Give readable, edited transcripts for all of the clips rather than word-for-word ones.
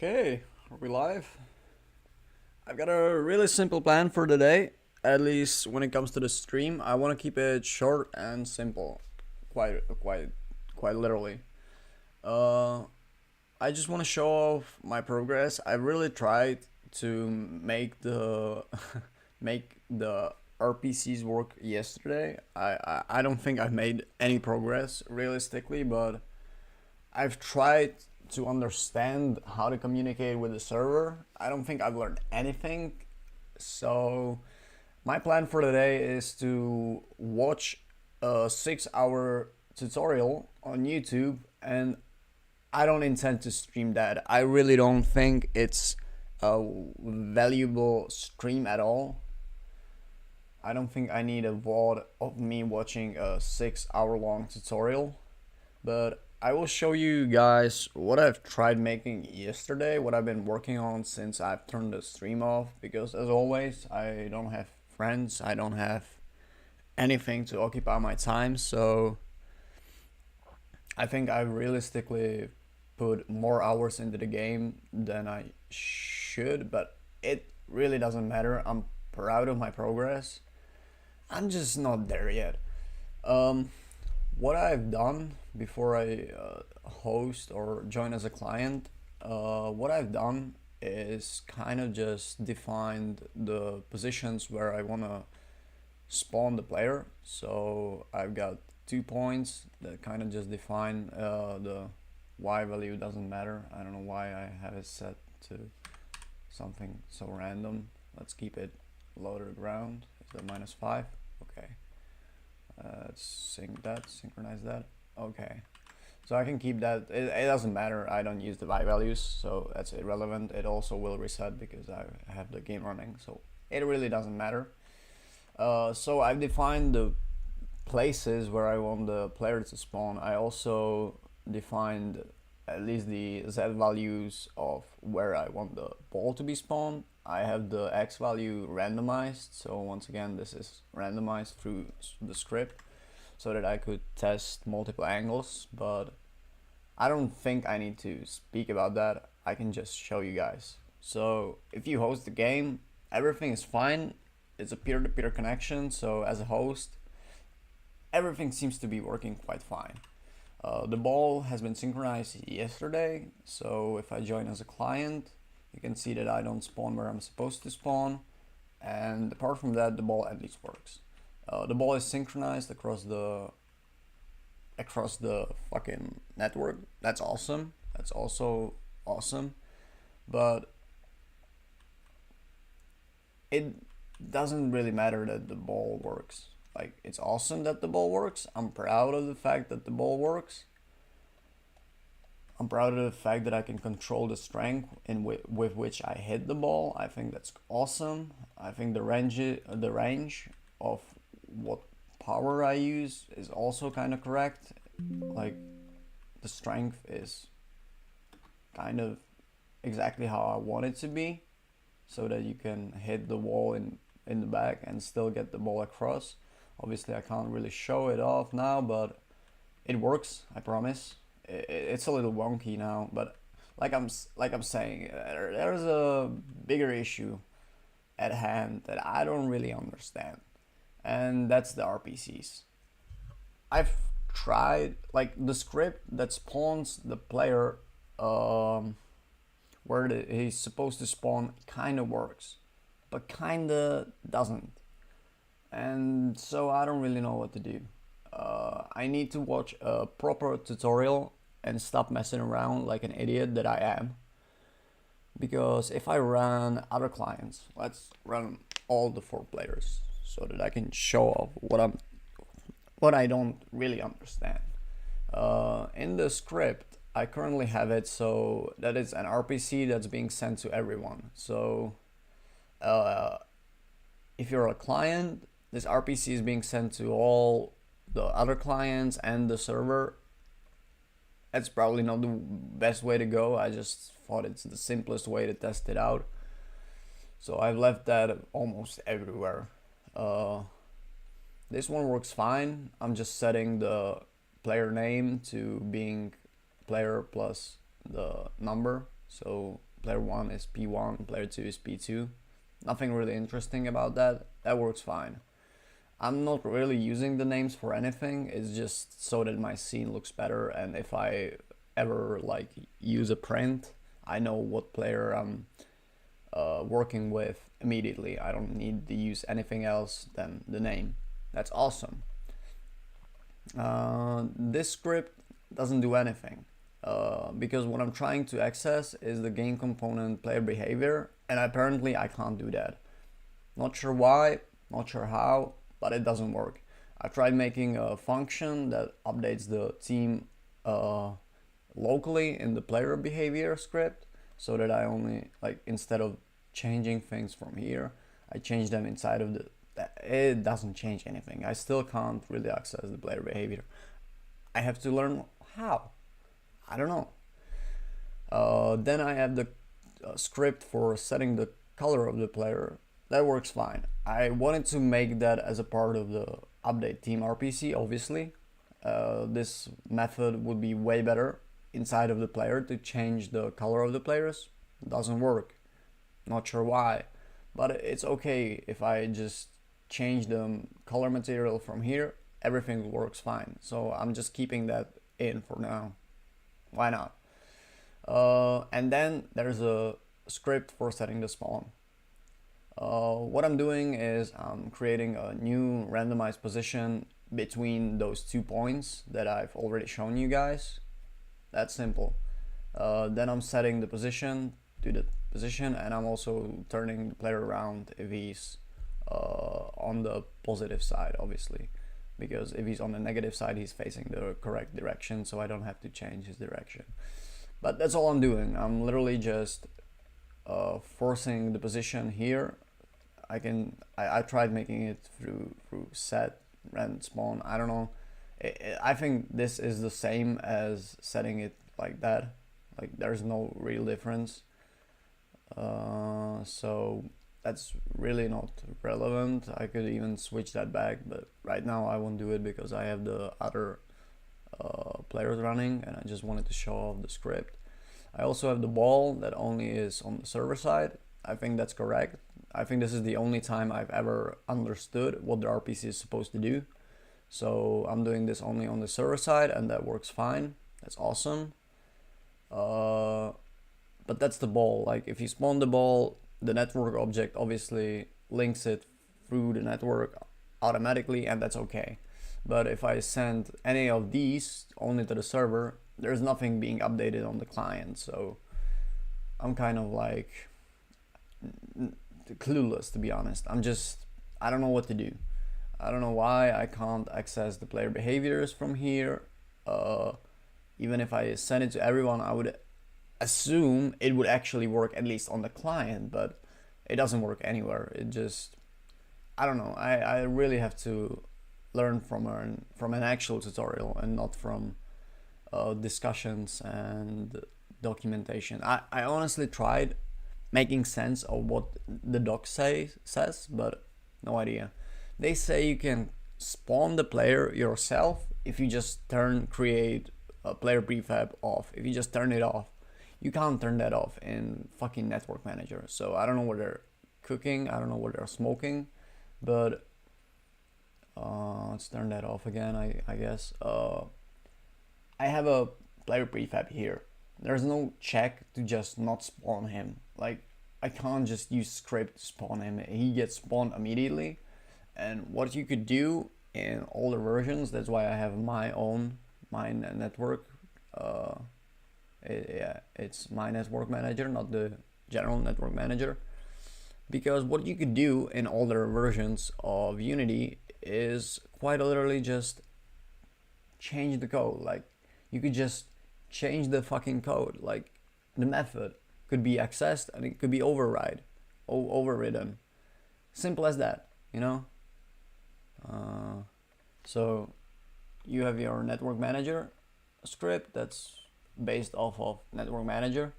Okay, are we live? I've got a really simple plan for today. At least when it comes to the stream, I want to keep it short and simple, quite literally. Uh, I just want to show off my progress. I really tried to make the RPCs work yesterday. I don't think I've made any progress realistically, but I've tried to understand how to communicate with the server. I don't think I've learned anything. So my plan for today is to watch a 6 hour tutorial on YouTube, and I don't intend to stream that. I really don't think it's a valuable stream at all. I don't think I need a VOD of me watching a 6 hour long tutorial, but I will show you guys what I've tried making yesterday, what I've been working on since I've turned the stream off, because as always, I don't have friends, I don't have anything to occupy my time, so I think I realistically put more hours into the game than I should, but it really doesn't matter. I'm proud of my progress. I'm just not there yet. Um, what I've done before I host or join as a client, what I've done is kind of just defined the positions where I want to spawn the player. So I've got 2 points that kind of just define the Y value doesn't matter. I don't know why I have it set to something so random. Let's keep it low to the ground. Is that -5? Okay. Let's synchronize that. Okay. So I can keep that. It doesn't matter. I don't use the Y values, so that's irrelevant. It also will reset because I have the game running, so it really doesn't matter. So I've defined the places where I want the player to spawn. I also defined at least the Z values of where I want the ball to be spawned. I have the X value randomized, so once again this is randomized through the script so that I could test multiple angles, but I don't think I need to speak about that. I can just show you guys. So if you host the game, everything is fine. It's a peer-to-peer connection, so as a host, everything seems to be working quite fine. The ball has been synchronized yesterday, so if I join as a client, you can see that I don't spawn where I'm supposed to spawn, and apart from that, the ball at least works. The ball is synchronized across the fucking network. That's awesome. That's also awesome, but it doesn't really matter that the ball works. Like, it's awesome that the ball works. I'm proud of the fact that the ball works. I'm proud of the fact that I can control the strength with which I hit the ball. I think that's awesome. I think the range of what power I use is also kind of correct. Like, the strength is kind of exactly how I want it to be, so that you can hit the wall in the back and still get the ball across. Obviously I can't really show it off now, but it works, I promise. It's a little wonky now, but like I'm saying, there's a bigger issue at hand that I don't really understand, and that's the RPCs. I've tried, like, the script that spawns the player where he's supposed to spawn kind of works, but kind of doesn't, and so I don't really know what to do. I need to watch a proper tutorial and stop messing around like an idiot that I am. Because if I run other clients, let's run all the 4 players so that I can show off what I don't really understand. In the script, I currently have it so that it's an RPC that's being sent to everyone. So if you're a client, this RPC is being sent to all the other clients and the server. That's probably not the best way to go. I just thought it's the simplest way to test it out. So I've left that almost everywhere. This one works fine. I'm just setting the player name to being player plus the number. So player 1 is P1, player 2 is P2. Nothing really interesting about that. That works fine. I'm not really using the names for anything. It's just so that my scene looks better, and if I ever like use a print, I know what player I'm working with immediately. I don't need to use anything else than the name. That's awesome. This script doesn't do anything because what I'm trying to access is the game component player behavior, and apparently I can't do that. Not sure why, not sure how, but it doesn't work. I tried making a function that updates the team locally in the player behavior script, so that I only, like, instead of changing things from here, I change them inside of the, it doesn't change anything. I still can't really access the player behavior. I have to learn how. I don't know. Then I have the script for setting the color of the player. That works fine. I wanted to make that as a part of the update team RPC, obviously. This method would be way better inside of the player to change the color of the players. It doesn't work. Not sure why, but it's okay if I just change the color material from here. Everything works fine. So I'm just keeping that in for now. Why not? And then there's a script for setting the spawn. What I'm doing is I'm creating a new randomized position between those 2 points that I've already shown you guys. That's simple. Then I'm setting the position to the position, and I'm also turning the player around if he's on the positive side, obviously, because if he's on the negative side, he's facing the correct direction, so I don't have to change his direction. But that's all I'm doing. I'm literally just forcing the position here. I tried making it through set rand spawn. I don't know. I think this is the same as setting it like that. Like, there's no real difference. So that's really not relevant. I could even switch that back, but right now I won't do it because I have the other players running, and I just wanted to show off the script. I also have the ball that only is on the server side. I think that's correct. I think this is the only time I've ever understood what the RPC is supposed to do. So I'm doing this only on the server side, and that works fine. That's awesome. But that's the ball. Like, if you spawn the ball, the network object obviously links it through the network automatically, and that's okay. But if I send any of these only to the server, there's nothing being updated on the client. So I'm kind of like clueless, to be honest. I don't know what to do. I don't know why I can't access the player behaviors from here. Even if I send it to everyone, I would assume it would actually work, at least on the client, but it doesn't work anywhere. It just, I don't know. I really have to learn from an actual tutorial and not from discussions and documentation. I honestly tried making sense of what the doc says, but no idea. They say you can spawn the player yourself if you just create a player prefab off. If you just turn it off, you can't turn that off in fucking network manager. So I don't know what they're cooking. I don't know what they're smoking, but let's turn that off again. I guess I have a player prefab here. There's no check to just not spawn him. Like, I can't just use script to spawn him. He gets spawned immediately. And what you could do in older versions, that's why I have my network. It's my network manager, not the general network manager. Because what you could do in older versions of Unity is quite literally just change the code. Like, you could just change the fucking code. Like, the method could be accessed and it could be overridden. Simple as that, you know? So you have your network manager script that's based off of network manager,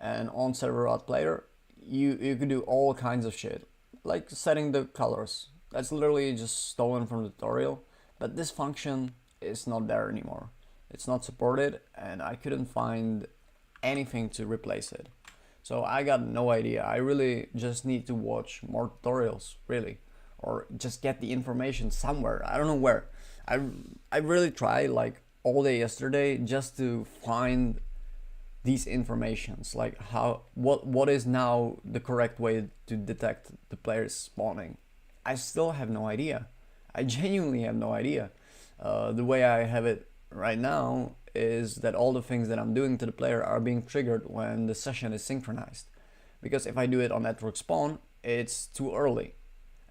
and on server.player you could do all kinds of shit, like setting the colors. That's literally just stolen from the tutorial, but this function is not there anymore. It's not supported, and I couldn't find anything to replace it. So I got no idea. I really just need to watch more tutorials, really, or just get the information somewhere. I don't know where. I I really tried like all day yesterday just to find these informations, like how what is now the correct way to detect the players spawning. I still have no idea. I genuinely have no idea. The way I have it right now is that all the things that I'm doing to the player are being triggered when the session is synchronized. Because if I do it on network spawn, it's too early.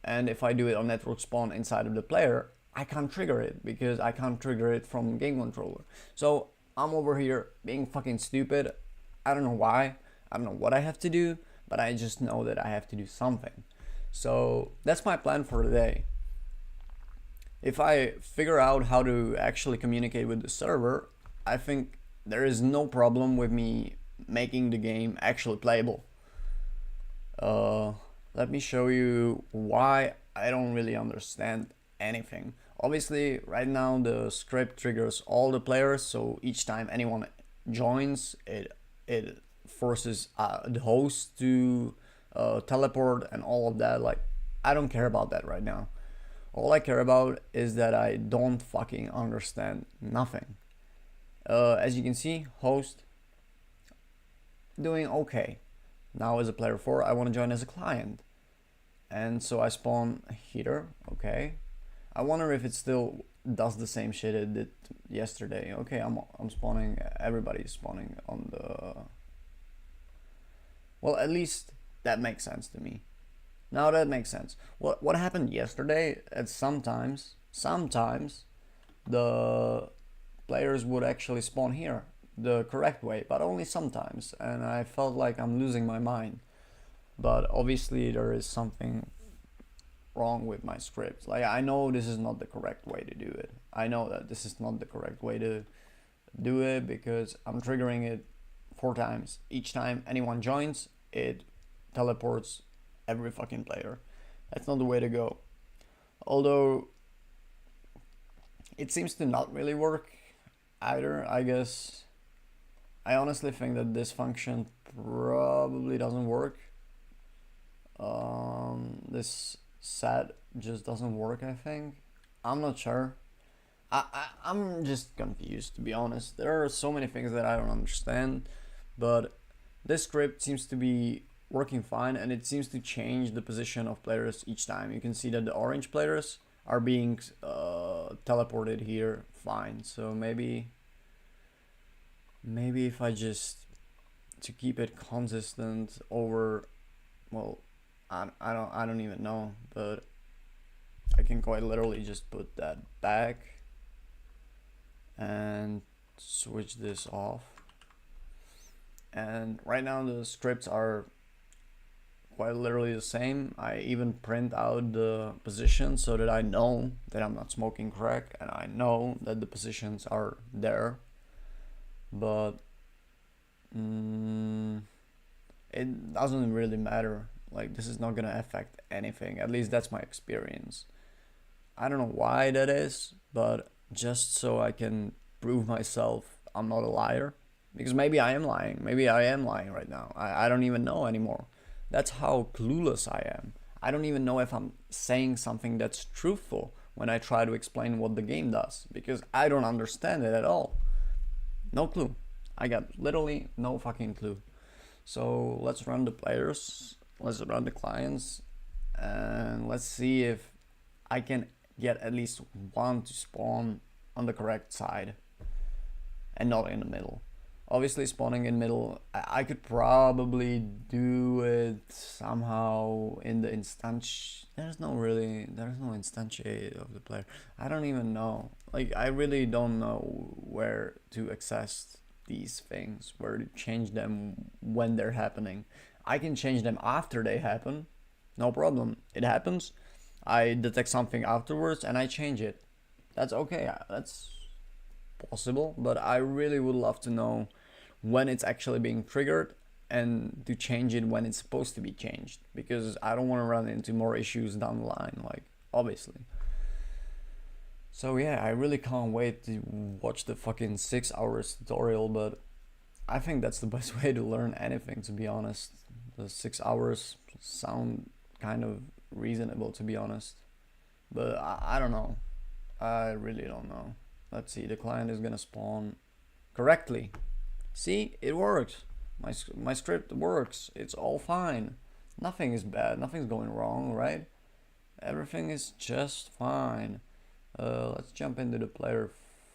And if I do it on network spawn inside of the player, I can't trigger it because I can't trigger it from game controller. So I'm over here being fucking stupid. I don't know why. I don't know what I have to do, but I just know that I have to do something. So that's my plan for today. If I figure out how to actually communicate with the server, I think there is no problem with me making the game actually playable. Uh, Let me show you why I don't really understand anything. Obviously, right now the script triggers all the players, so each time anyone joins, it forces the host to teleport and all of that. Like, I don't care about that right now. All I care about is that I don't fucking understand nothing. As you can see, host doing okay. Now as a player 4, I want to join as a client. And so I spawn here, okay. I wonder if it still does the same shit it did yesterday. Okay, I'm spawning, everybody's spawning on the... Well, at least that makes sense to me. Now that makes sense. What happened yesterday, at sometimes the players would actually spawn here the correct way, but only sometimes, and I felt like I'm losing my mind. But obviously there is something wrong with my script. Like, I know this is not the correct way to do it. I know that this is not the correct way to do it because I'm triggering it 4 times. Each time anyone joins, it teleports every fucking player. That's not the way to go. Although it seems to not really work either, I guess. I honestly think that this function probably doesn't work. This set just doesn't work, I think. I'm not sure. I'm just confused, to be honest. There are so many things that I don't understand, but this script seems to be working fine, and it seems to change the position of players each time. You can see that the orange players are being teleported here fine. So maybe if I just, to keep it consistent over, well, I don't even know, but I can quite literally just put that back and switch this off. And right now the scripts are quite literally the same. I even print out the position so that I know that I'm not smoking crack, and I know that the positions are there. But it doesn't really matter. Like, this is not gonna affect anything. At least that's my experience. I don't know why that is, but just so I can prove myself I'm not a liar. Because maybe I am lying. Maybe I am lying right now. I don't even know anymore. That's how clueless I am. I don't even know if I'm saying something that's truthful when I try to explain what the game does, because I don't understand it at all. No clue. I got literally no fucking clue. So let's run the players, let's run the clients, and let's see if I can get at least one to spawn on the correct side and not in the middle. Obviously spawning in middle, I could probably do it somehow in the instance. There's no instantiate of the player. I don't even know. Like, I really don't know where to access these things, where to change them when they're happening. I can change them after they happen. No problem. It happens. I detect something afterwards and I change it. That's okay. That's possible, but I really would love to know when it's actually being triggered and to change it when it's supposed to be changed, because I don't want to run into more issues down the line, like, obviously. So yeah, I really can't wait to watch the fucking 6 hours tutorial, but I think that's the best way to learn anything, to be honest. The 6 hours sound kind of reasonable, to be honest. But I don't know. I really don't know. Let's see, the client is gonna spawn correctly. See, it works. My script works. It's all fine. Nothing is bad. Nothing's going wrong, right? Everything is just fine. Let's jump into the player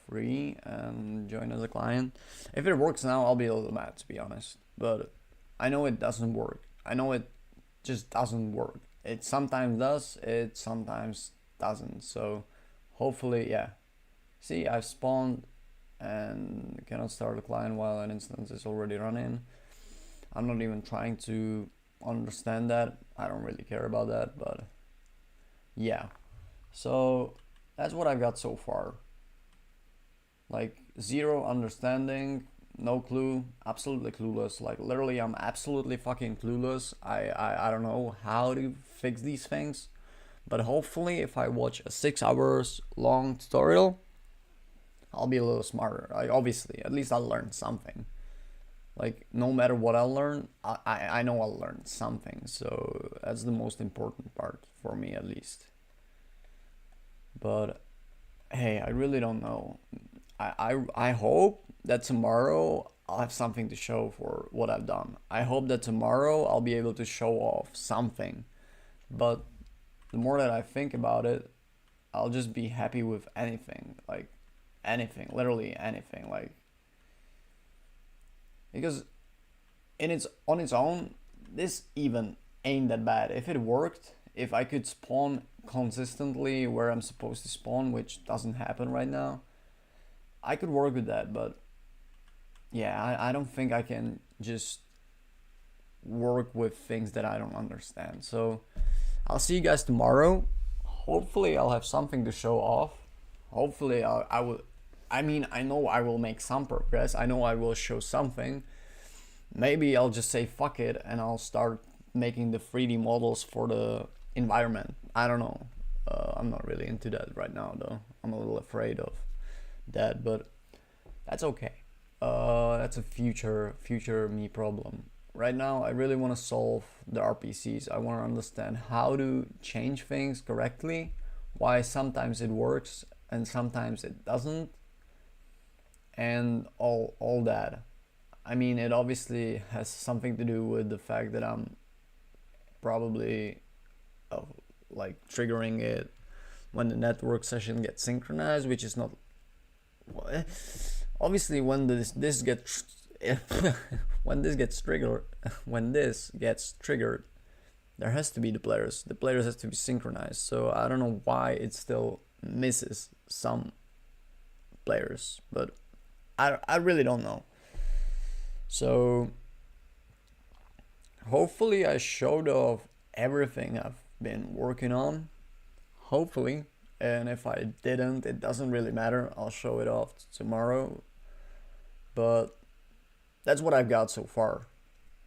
free and join as a client. If it works now, I'll be a little mad, to be honest. But I know it doesn't work. I know it just doesn't work. It sometimes does, it sometimes doesn't. So hopefully, yeah. See, I've spawned and cannot start a client while an instance is already running. I'm not even trying to understand that. I don't really care about that, but yeah. So that's what I've got so far. Like, zero understanding, no clue, absolutely clueless. Like, literally, I'm absolutely fucking clueless. I don't know how to fix these things, but hopefully if I watch a 6 hours long tutorial, I'll be a little smarter. Like, obviously, at least I'll learn something. Like, no matter what I'll learn, I know I'll learn something. So that's the most important part for me, at least. But hey, I really don't know. I hope that tomorrow I'll have something to show for what I've done. I hope that tomorrow I'll be able to show off something. But the more that I think about it, I'll just be happy with anything. Like, anything, literally anything. Like, because on its own, this even ain't that bad. If it worked, if I could spawn consistently where I'm supposed to spawn, which doesn't happen right now, I could work with that. But yeah, I don't think I can just work with things that I don't understand. So I'll see you guys tomorrow. Hopefully I'll have something to show off. Hopefully I will. I mean, I know I will make some progress. I know I will show something. Maybe I'll just say fuck it and I'll start making the 3D models for the environment. I don't know. I'm not really into that right now, though. I'm a little afraid of that, but that's okay. That's a future me problem. Right now, I really want to solve the RPCs. I want to understand how to change things correctly, why sometimes it works and sometimes it doesn't, and all that. I mean, it obviously has something to do with the fact that I'm probably uh, like triggering it when the network session gets synchronized, which is not obviously when this gets when this gets triggered when this gets triggered, there has to be the players has to be synchronized. So I don't know why it still misses some players, but I really don't know. So hopefully I showed off everything I've been working on, hopefully. And if I didn't, it doesn't really matter. I'll show it off tomorrow. But that's what I've got so far.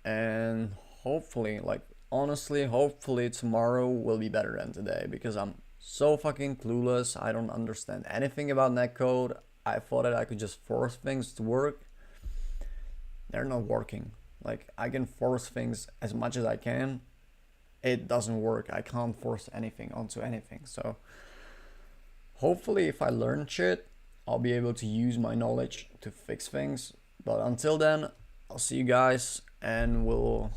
And hopefully, like, honestly, hopefully tomorrow will be better than today, because I'm so fucking clueless. I don't understand anything about netcode. I thought that I could just force things to work. They're not working. Like, I can force things as much as I can. It doesn't work. I can't force anything onto anything. So hopefully if I learn shit, I'll be able to use my knowledge to fix things. But until then, I'll see you guys, and we'll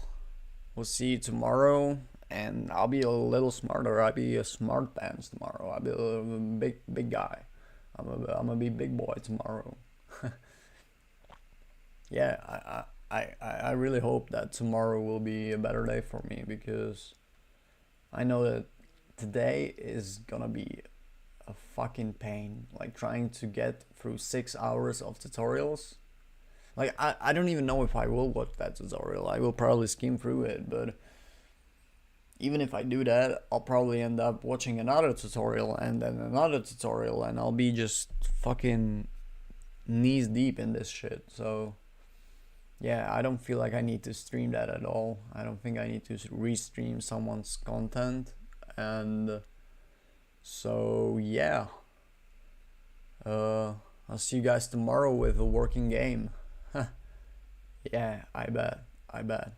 see you tomorrow. And I'll be a little smarter. I'll be a smart pants tomorrow. I'll be a big guy. I'm gonna be big boy tomorrow. Yeah, I really hope that tomorrow will be a better day for me, because I know that today is gonna be a fucking pain. Like, trying to get through 6 hours of tutorials. Like, I don't even know if I will watch that tutorial. I will probably skim through it, but even if I do that, I'll probably end up watching another tutorial and then another tutorial, and I'll be just fucking knees deep in this shit. So yeah, I don't feel like I need to stream that at all. I don't think I need to restream someone's content. And so yeah, I'll see you guys tomorrow with a working game. Yeah, I bet. I bet.